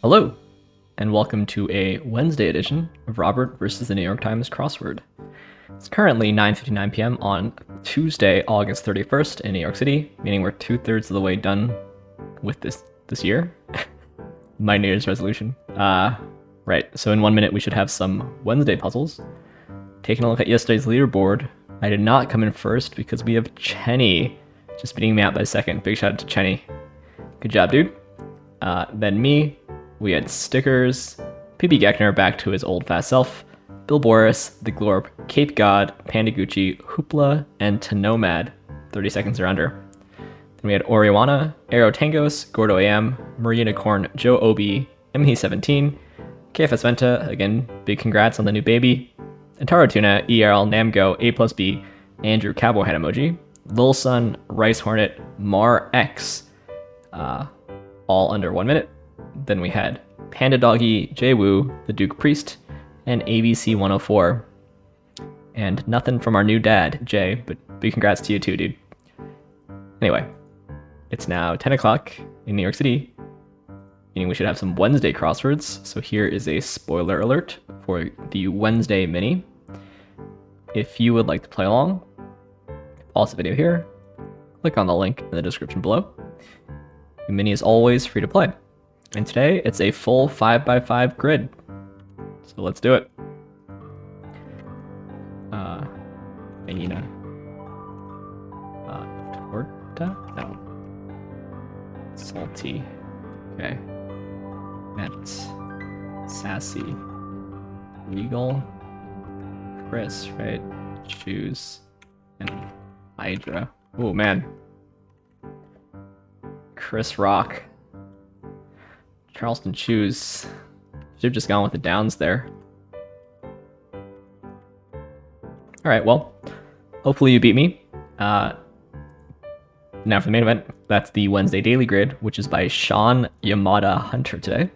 Hello, and welcome to a Wednesday edition of Robert versus the New York Times Crossword. It's currently 9:59 p.m. on Tuesday, August 31st in New York City, meaning we're 2/3 of the way done with this year. My New Year's resolution. Right, so in 1 minute we should have some Wednesday puzzles. Taking a look at yesterday's leaderboard, I did not come in first because we have Chenny just beating me out by a second. Big shout out to Chenny. Good job, dude. Then me, we had Stickers, PB Geckner back to his old fast self, Bill Boris, The Glorp, Cape God, Panda Gucci, Hoopla, and Tanomad, 30 seconds or under. Then we had Oriwana, Aero Tangos, Gordo AM, Marina Corn, Joe Obi, MH17, KFS Venta, again, big congrats on the new baby, Antaro Tuna, ERL, Namgo, A plus B, Andrew Cowboy Head Emoji, Lil Sun, Rice Hornet, Mar X, all under 1 minute. Then we had Panda Doggy, Jay Woo, The Duke Priest, and ABC 104. And nothing from our new dad, Jay, but big congrats to you too, dude. Anyway, it's now 10 o'clock in New York City, meaning we should have some Wednesday crosswords. So here is a spoiler alert for the Wednesday mini. If you would like to play along, pause the video here, click on the link in the description below. The mini is always free to play. And today it's a full 5x5 grid. So let's do it. Menina. Torta? No. Salty. Okay. Met. Sassy. Regal. Chris, right? Choose. And Hydra. Oh man. Chris Rock. Charleston Choose. Should have just gone with the downs there. Alright, well, hopefully you beat me. Now for the main event, that's the Wednesday Daily Grid, which is by Sean Yamada Hunter today.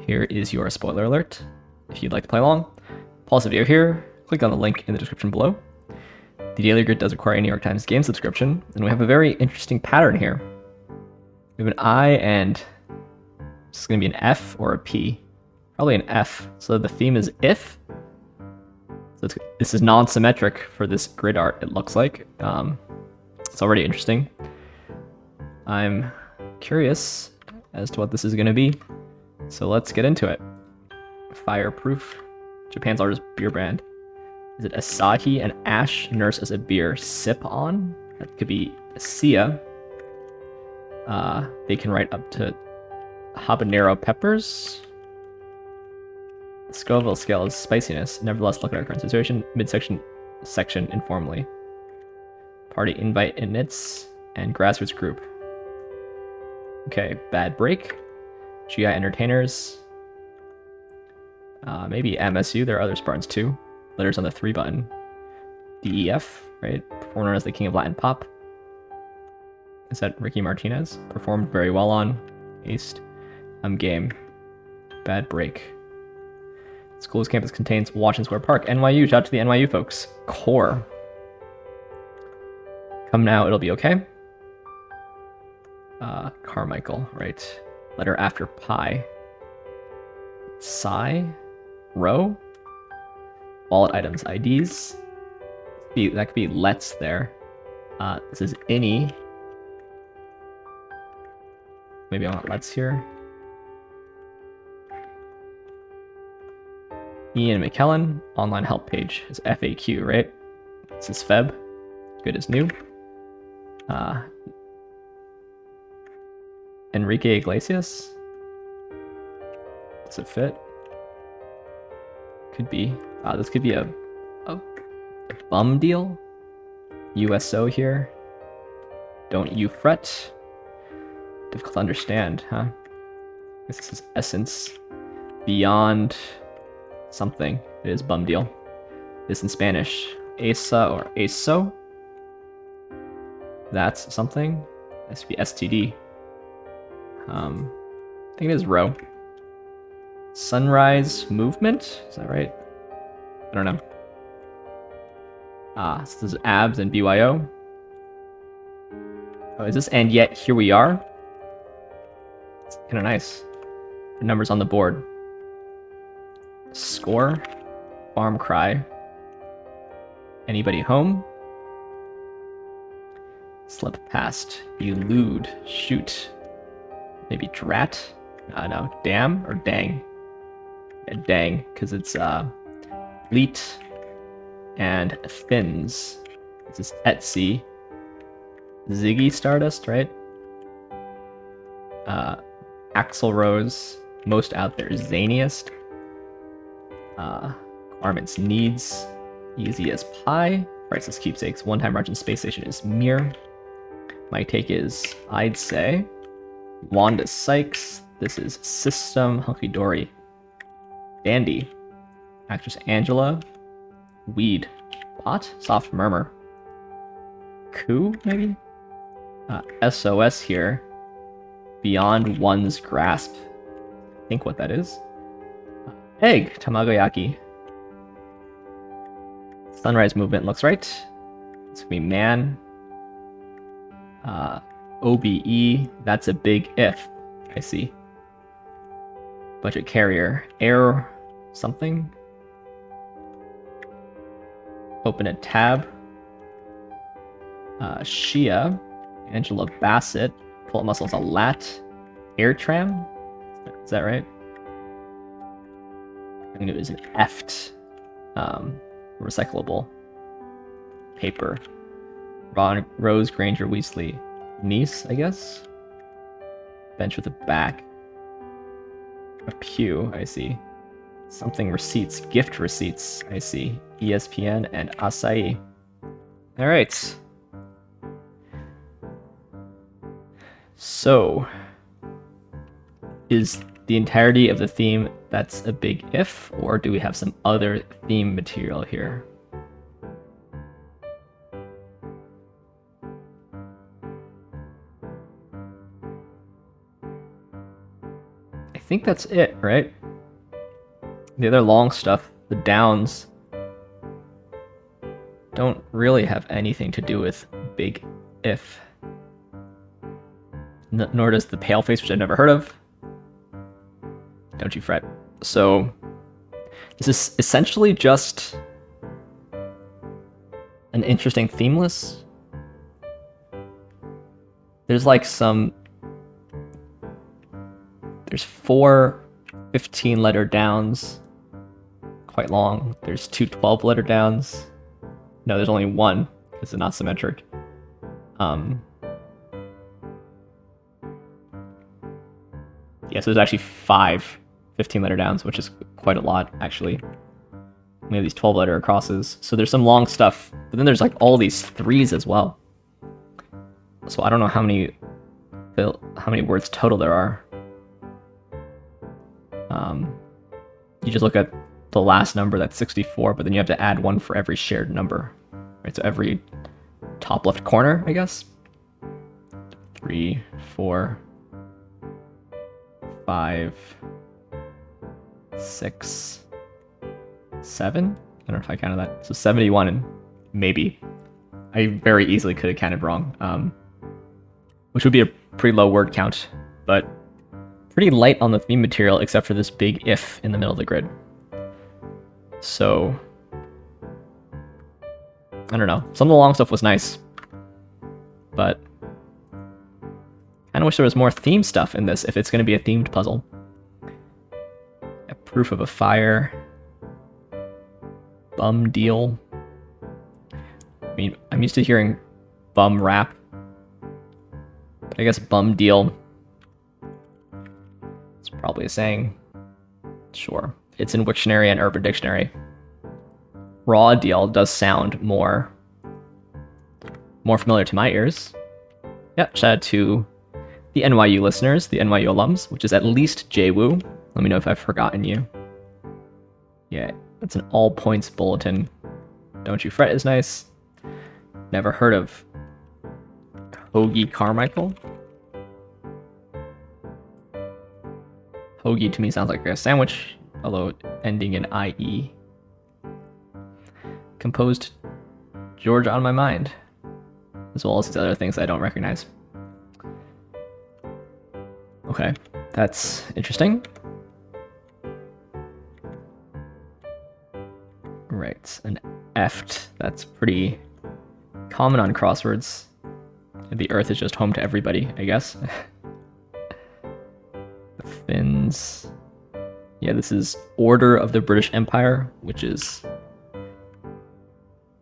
Here is your spoiler alert. If you'd like to play along, pause the video here, click on the link in the description below. The Daily Grid does require a New York Times game subscription, and we have a very interesting pattern here. We have an I and it's going to be an F or a P. Probably an F. So the theme is if. So this is non-symmetric for this grid art, it looks like. It's already interesting. I'm curious as to what this is going to be. So let's get into it. Fireproof. Japan's largest beer brand. Is it Asahi and Ash nurse as a beer sip on? That could be Sia. They can write up to habanero peppers. The Scoville scale is spiciness. Nevertheless, look at our current situation. Midsection section informally. Party invite inits and grassroots group. Okay, bad break. GI entertainers. Maybe MSU. There are other Spartans too. Letters on the 3 button. DEF, right? Performer as the king of Latin pop. Is that Ricky Martinez? Performed very well on. Aced. I'm game. Bad break. School's campus contains Washington Square Park. NYU. Shout out to the NYU folks. Core. Come now, it'll be okay. Carmichael, right. Letter after pi. Psi. Row. Wallet items. IDs. That could be let's there. This is any. Maybe I want let's here. Ian McKellen, online help page is FAQ, right? This is Feb. Good as new. Enrique Iglesias. Does it fit? Could be. This could be a bum deal. USO here. Don't you fret. Difficult to understand, huh? I guess this is essence. Beyond something. It is bum deal. This in Spanish. Esa or eso. That's something. This would be STD. I think it is row. Sunrise movement? Is that right? I don't know. So this is abs and BYO. Oh, is this and yet here we are? It's kind of nice. numbers on the board. Score, farm cry. Anybody home? Slip past, elude, shoot. Maybe drat? No, damn or dang? Yeah, dang, because it's fleet and thins. This is Etsy. Ziggy Stardust, right? Axel Rose, most out there, zaniest. Garments needs, easy as pie. Priceless keepsakes, one-time margin space station is mirror. My take is, I'd say, Wanda Sykes. This is system, hunky dory. Dandy, actress Angela. Weed, pot, soft murmur. Coup, maybe? SOS here. Beyond one's grasp. I think what that is. Egg, tamagoyaki. Sunrise movement looks right. It's gonna be man. OBE, that's a big if. I see. Budget carrier. Air something. Open a tab. Shia. Angela Bassett. Pull up muscles a lat. Air tram? Is that right? I think it was an EFT. Recyclable. Paper. Rose Granger Weasley. Niece, I guess? Bench with a back. A pew, I see. Something receipts. Gift receipts, I see. ESPN and acai. Alright. So, is the entirety of the theme that's a big if, or do we have some other theme material here? I think that's it, right? The other long stuff, the downs, don't really have anything to do with big if. Nor does the paleface, which I've never heard of. Don't you fret. So, this is essentially just an interesting themeless. There's like there's 4 15-letter downs, quite long. There's 2 12-letter downs. No, there's only one, because it's not symmetric. Yeah, so there's actually 5 15-letter downs, which is quite a lot, actually. We have these 12-letter crosses. So there's some long stuff, but then there's like all these 3s as well. So I don't know how many words total there are. You just look at the last number, that's 64, but then you have to add 1 for every shared number. Right, so every top left corner, I guess. 3, 4, 5, 6, 7. I don't know if I counted that. So 71 and maybe. I very easily could have counted wrong. Which would be a pretty low word count, but pretty light on the theme material except for this big if in the middle of the grid. So I don't know. Some of the long stuff was nice, but I wish there was more theme stuff in this if it's going to be a themed puzzle. A proof of a fire. Bum deal. I mean, I'm used to hearing bum rap, but I guess bum deal is probably a saying. Sure. It's in Wiktionary and Urban Dictionary. Raw deal does sound more familiar to my ears. Yeah, shout out to the NYU listeners, the NYU alums, which is at least JWoo. Let me know if I've forgotten you. Yeah, that's an all points bulletin. Don't you fret is nice. Never heard of HOAGY Carmichael. Hoagie to me sounds like a sandwich, although ending in IE. Composed George on My Mind, as well as these other things I don't recognize. Okay, that's interesting. It's an eft. That's pretty common on crosswords. The Earth is just home to everybody, I guess. The Finns. Yeah, this is Order of the British Empire, which is...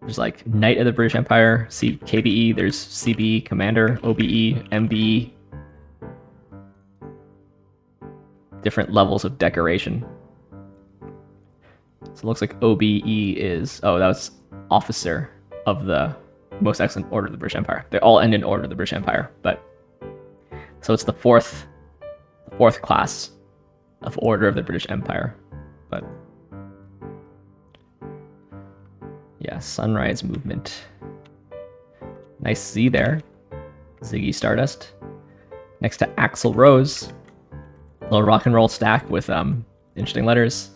There's like Knight of the British Empire, KBE, there's CBE, Commander, OBE, MBE. Different levels of decoration. So it looks like OBE is... Oh, that was Officer of the Most Excellent Order of the British Empire. They all end in Order of the British Empire, but... So it's the fourth class of Order of the British Empire, but... Yeah, Sunrise Movement. Nice Z there. Ziggy Stardust. Next to Axl Rose. Little rock and roll stack with interesting letters.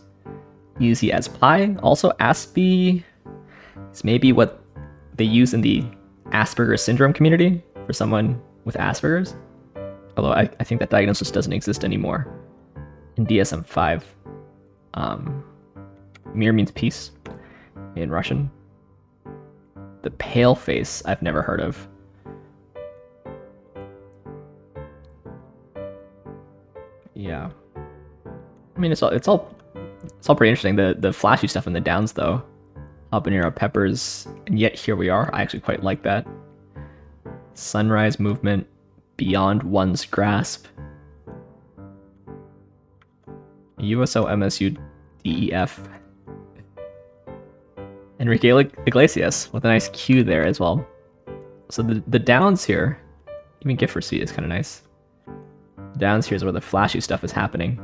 Easy as pie. Also Aspie is maybe what they use in the Asperger's syndrome community for someone with Asperger's. Although I think that diagnosis doesn't exist anymore in DSM-5. Mir means peace in Russian. The Paleface I've never heard of. Yeah. I mean, it's all pretty interesting. The flashy stuff in the downs though. Habanero peppers, and yet here we are. I actually quite like that. Sunrise Movement, Beyond One's Grasp. USO MSU DEF. Enrique Iglesias with a nice Q there as well. So the downs here, even gift receipt is kind of nice. Downs here is where the flashy stuff is happening.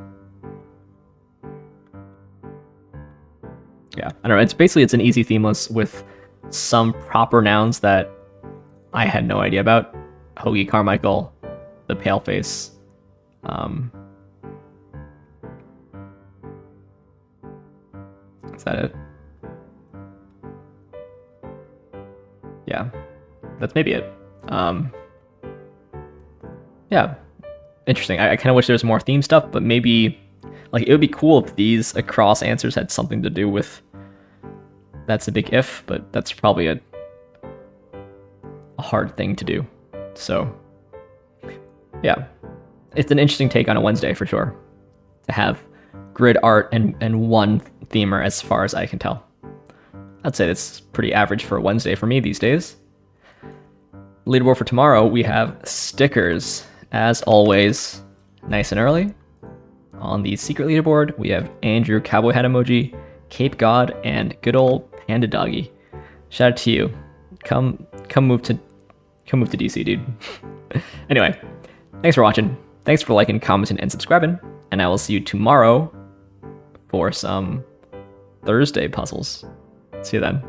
Yeah, I don't know. It's an easy themeless with some proper nouns that I had no idea about. HOAGY Carmichael, the Paleface. Is that it? Yeah, that's maybe it. Yeah, interesting. I kind of wish there was more theme stuff, but maybe like it would be cool if these across answers had something to do with that's a big if, but that's probably a hard thing to do. So yeah, it's an interesting take on a Wednesday for sure to have grid art and one themer as far as I can tell. I'd say that's pretty average for a Wednesday for me these days. Leaderboard for tomorrow, we have stickers. As always, nice and early. On the secret leaderboard, we have Andrew Cowboy Hat Emoji, Cape God, and good old Panda Doggy. Shout out to you. Come move to DC, dude. Anyway, thanks for watching. Thanks for liking, commenting, and subscribing. And I will see you tomorrow for some Thursday puzzles. See you then.